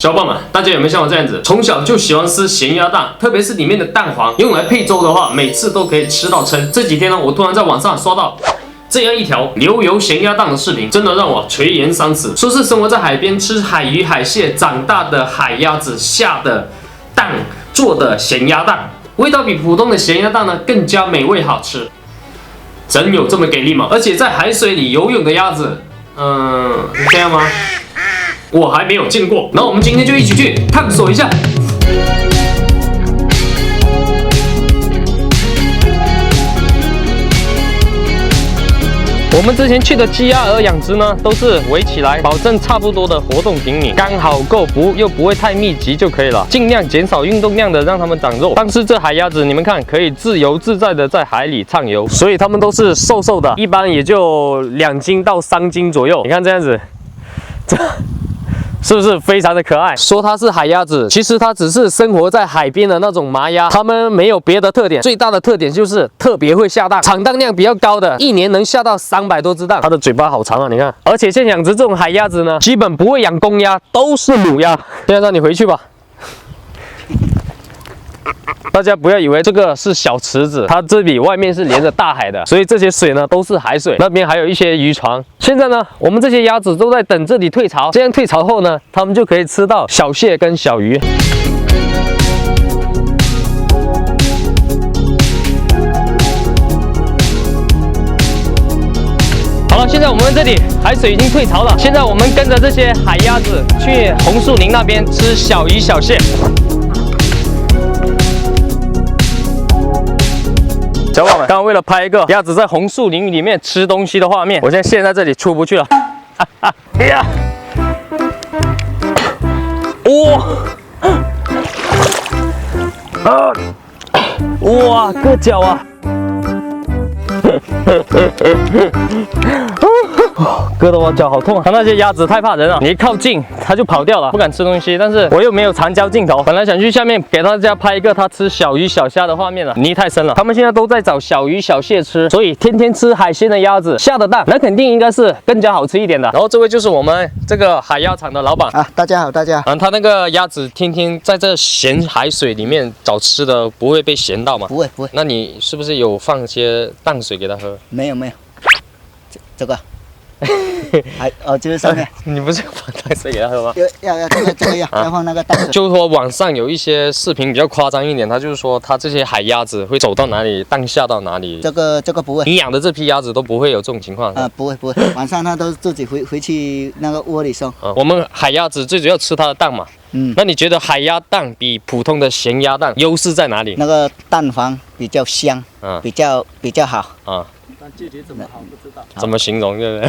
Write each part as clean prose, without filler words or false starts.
小伙伴们，大家有没有像我这样子，从小就喜欢吃咸鸭蛋，特别是里面的蛋黄，用来配粥的话，每次都可以吃到撑。这几天呢，我突然在网上刷到这样一条牛油咸鸭蛋的视频，真的让我垂涎三尺。说是生活在海边吃海鱼海蟹长大的海鸭子下的蛋做的咸鸭蛋，味道比普通的咸鸭蛋呢更加美味好吃。真有这么给力吗？而且在海水里游泳的鸭子，这样吗？我还没有见过，那我们今天就一起去探索一下。我们之前去的鸡鸭鹅养殖呢，都是围起来，保证差不多的活动平米，刚好够不又不会太密集就可以了，尽量减少运动量的让它们长肉。但是这海鸭子，你们看，可以自由自在的在海里畅游，所以它们都是瘦瘦的，一般也就2斤到3斤左右。你看这样子，是不是非常的可爱？说它是海鸭子，其实它只是生活在海边的那种麻鸭，它们没有别的特点，最大的特点就是特别会下蛋，产蛋量比较高的，一年能下到300多只蛋。它的嘴巴好长啊，你看。而且像养殖这种海鸭子呢，基本不会养公鸭，都是母鸭。现在让你回去吧。大家不要以为这个是小池子，它这里外面是连着大海的，所以这些水呢都是海水，那边还有一些渔船。现在呢，我们这些鸭子都在等这里退潮，这样退潮后呢，它们就可以吃到小蟹跟小鱼。好了，现在我们这里海水已经退潮了，现在我们跟着这些海鸭子去红树林那边吃小鱼小蟹。小伙伴们，刚刚为了拍一个鸭子在红树林里面吃东西的画面，我现在陷在这里出不去了。哎呀！哇，硌脚啊！硌得我脚好痛啊！那些鸭子太怕人了，你一靠近它就跑掉了，不敢吃东西。但是我又没有长焦镜头，本来想去下面给大家拍一个它吃小鱼小虾的画面了，泥太深了。他们现在都在找小鱼小蟹吃，所以天天吃海鲜的鸭子下的蛋，那肯定应该是更加好吃一点的。然后这位就是我们这个海鸭场的老板啊，大家好，大家好。他那个鸭子天天在这咸海水里面找吃的，不会被咸到吗？不会不会。那你是不是有放些淡水给它喝？没有没有，这个。还就是上面，你不是有放淡水给它喝吗？要这个要放那个淡水。就是说网上有一些视频比较夸张一点，他就是说他这些海鸭子会走到哪里蛋下到哪里。这个不会。你养的这批鸭子都不会有这种情况啊？不会，晚上它都自己回去那个窝里生。我们海鸭子最主要吃它的蛋嘛。那你觉得海鸭蛋比普通的咸鸭蛋优势在哪里？那个蛋黄比较香，比较好啊。但具体怎么好不知道，怎么形容对不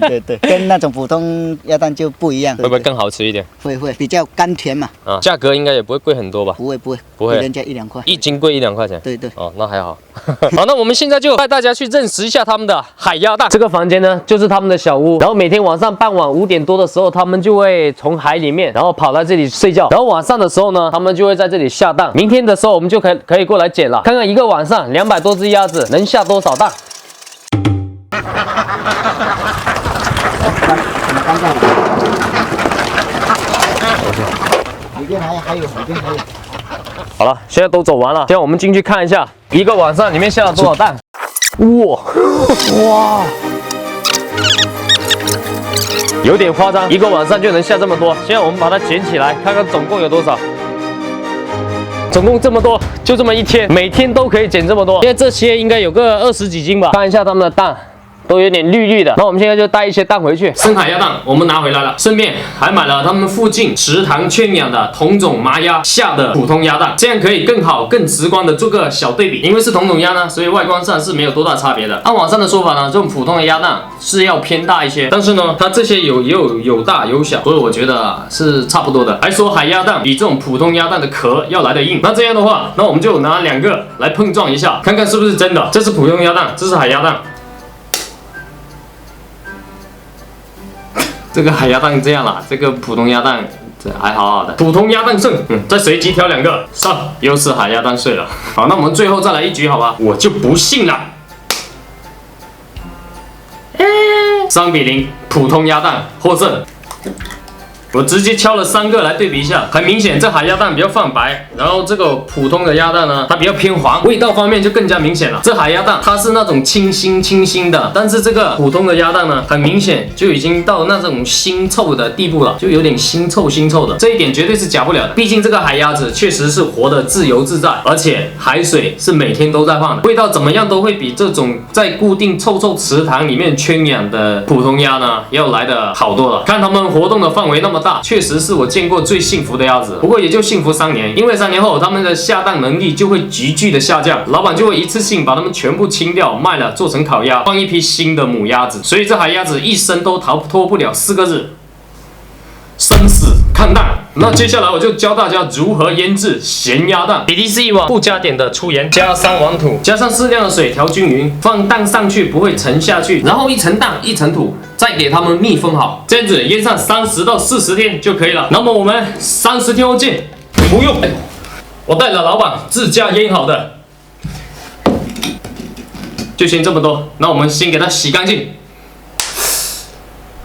对？对，跟那种普通鸭蛋就不一样。会不会更好吃一点？会，比较甘甜嘛。啊，价格应该也不会贵很多吧？不会，比人家1-2块。1斤贵1-2块钱。对。哦，那还好。好，那我们现在就带大家去认识一下他们的海鸭蛋。这个房间呢，就是他们的小屋。然后每天晚上傍晚5点多的时候，他们就会从海里面，然后跑来这里睡觉。然后晚上的时候呢，他们就会在这里下蛋。明天的时候，我们就可以过来捡了，看看一个晚上200多只鸭子能下多少蛋。里边还有。好了，现在都走完了，现在我们进去看一下，一个晚上里面下了多少蛋。哇，有点夸张，一个晚上就能下这么多。现在我们把它捡起来，看看总共有多少。总共这么多，就这么一天，每天都可以捡这么多。现在这些应该有个20几斤吧。看一下它们的蛋，都有点绿绿的。那我们现在就带一些蛋回去。深海鸭蛋我们拿回来了，顺便还买了他们附近池塘圈养的同种麻鸭下的普通鸭蛋，这样可以更好、更直观的做个小对比。因为是同种鸭呢，所以外观上是没有多大差别的。按网上的说法呢，这种普通的鸭蛋是要偏大一些，但是呢，它这些有大有小，所以我觉得是差不多的。还说海鸭蛋比这种普通鸭蛋的壳要来得硬，那这样的话，那我们就拿2个来碰撞一下，看看是不是真的。这是普通鸭蛋，这是海鸭蛋。这个海鸭蛋这样啦，这个普通鸭蛋这还好好的。普通鸭蛋胜，再随机挑2个上，又是海鸭蛋碎了。好，那我们最后再来一局，好吧？我就不信了。3比0，普通鸭蛋获胜。我直接敲了3个来对比一下，很明显这海鸭蛋比较泛白，然后这个普通的鸭蛋呢，它比较偏黄，味道方面就更加明显了。这海鸭蛋它是那种清新的，但是这个普通的鸭蛋呢，很明显就已经到那种腥臭的地步了，就有点腥臭的，这一点绝对是假不了的。毕竟这个海鸭子确实是活得自由自在，而且海水是每天都在放的，味道怎么样都会比这种在固定臭池塘里面圈养的普通鸭呢要来的好多了。看它们活动的范围那么大，确实是我见过最幸福的鸭子。不过也就幸福3年，因为3年后它们的下蛋能力就会急剧的下降，老板就会一次性把它们全部清掉卖了，做成烤鸭，换一批新的母鸭子。所以这海鸭子一生都逃脱不了4个字：生死看淡。那接下来我就教大家如何腌制咸鸭蛋。比例是1碗不加点的粗盐，加3碗土，加上适量的水调均匀，放蛋上去不会沉下去，然后一层蛋一层土，再给它们密封好，这样子腌上30到40天就可以了。那么我们30天后见。不用，我带了老板自家腌好的，就先这么多。那我们先给它洗干净。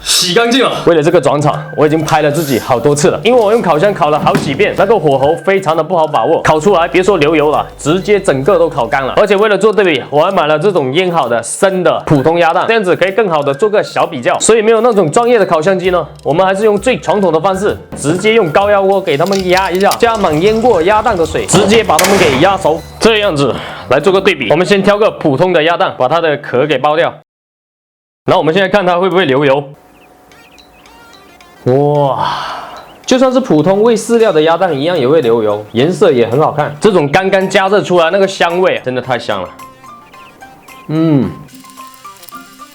洗干净了。为了这个转场，我已经拍了自己好多次了，因为我用烤箱烤了好几遍，那个火候非常的不好把握，烤出来别说流油了，直接整个都烤干了。而且为了做对比，我还买了这种腌好的生的普通鸭蛋，这样子可以更好的做个小比较。所以没有那种专业的烤箱机呢，我们还是用最传统的方式，直接用高压锅给它们压一下，加满腌过鸭蛋的水，直接把它们给压熟。这样子来做个对比，我们先挑个普通的鸭蛋，把它的壳给剥掉，然后我们现在看它会不会流油。哇，就算是普通喂饲料的鸭蛋一样也会流油，颜色也很好看。这种刚刚加热出来那个香味真的太香了。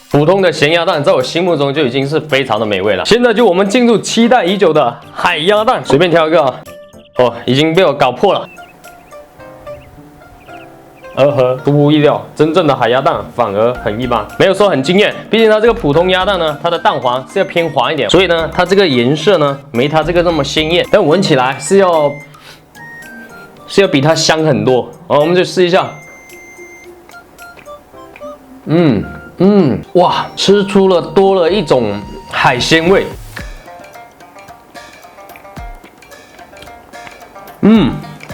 普通的咸鸭蛋在我心目中就已经是非常的美味了。现在就我们进入期待已久的海鸭蛋，随便挑一个啊。哦，已经被我搞破了。出乎意料，真正的海鸭蛋反而很一般，没有说很惊艳。毕竟它这个普通鸭蛋呢，它的蛋黄是要偏黄一点，所以呢，它这个颜色呢没它这个那么鲜艳，但闻起来是要比它香很多。好，我们就试一下。哇，吃出了多了一种海鲜味。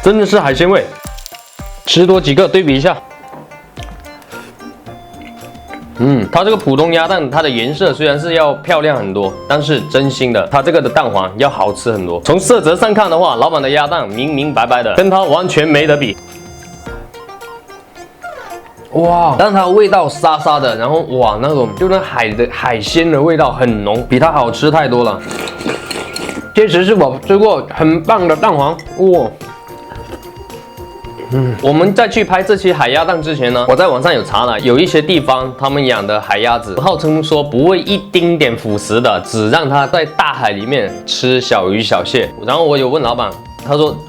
真的是海鲜味。吃多几个对比一下。它这个普通鸭蛋，它的颜色虽然是要漂亮很多，但是真心的，它这个的蛋黄要好吃很多。从色泽上看的话，老板的鸭蛋明明白白的，跟它完全没得比。哇，但它味道沙沙的，然后哇，那种就那海鲜的味道很浓，比它好吃太多了。确实是我吃过很棒的蛋黄，哇。我们在去拍这期海鸭蛋之前呢，我在网上有查了，有一些地方他们养的海鸭子，号称说不会一丁点腐蚀的，只让它在大海里面吃小鱼小蟹。然后我有问老板，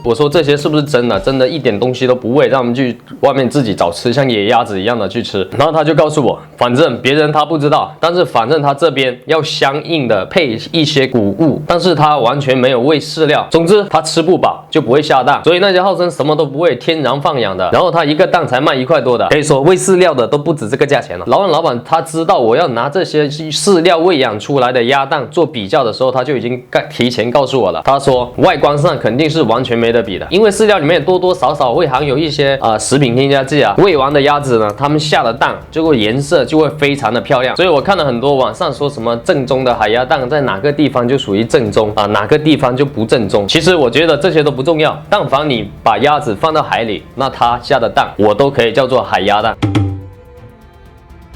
我说这些是不是真的？真的一点东西都不会，让我们去外面自己找吃，像野鸭子一样的去吃。然后他就告诉我，反正别人他不知道，但是反正他这边要相应的配一些谷物，但是他完全没有喂饲料。总之他吃不饱就不会下蛋，所以那些号称什么都不会天然放养的，然后他一个蛋才卖1块多的，可以说喂饲料的都不止这个价钱了。老板他知道我要拿这些饲料喂养出来的鸭蛋做比较的时候，他就已经提前告诉我了。他说外观上肯定是完全没得比的，因为饲料里面多多少少会含有一些食品添加剂啊。喂完的鸭子呢，它们下的蛋就会颜色就会非常的漂亮。所以我看了很多网上说什么正宗的海鸭蛋在哪个地方就属于正宗啊，哪个地方就不正宗。其实我觉得这些都不重要，但凡你把鸭子放到海里，那它下的蛋我都可以叫做海鸭蛋。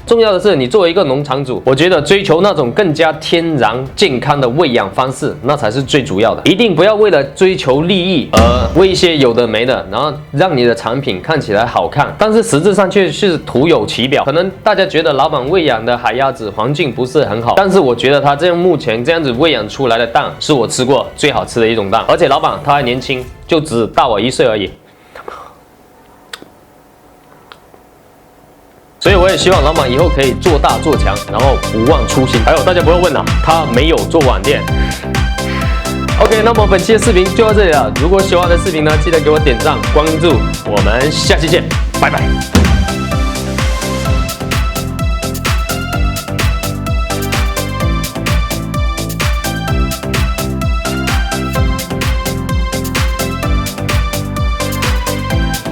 重要的是，你作为一个农场主，我觉得追求那种更加天然健康的喂养方式，那才是最主要的。一定不要为了追求利益而喂一些有的没的，然后让你的产品看起来好看，但是实质上却是徒有其表。可能大家觉得老板喂养的海鸭子环境不是很好，但是我觉得他目前这样子喂养出来的蛋，是我吃过最好吃的一种蛋。而且老板他还年轻，就只大我1岁而已。所以我也希望老板以后可以做大做强，然后不忘初心。还有大家不要问了，他没有做网店。OK， 那么本期的视频就到这里了。如果喜欢我的视频呢，记得给我点赞、关注。我们下期见，拜拜。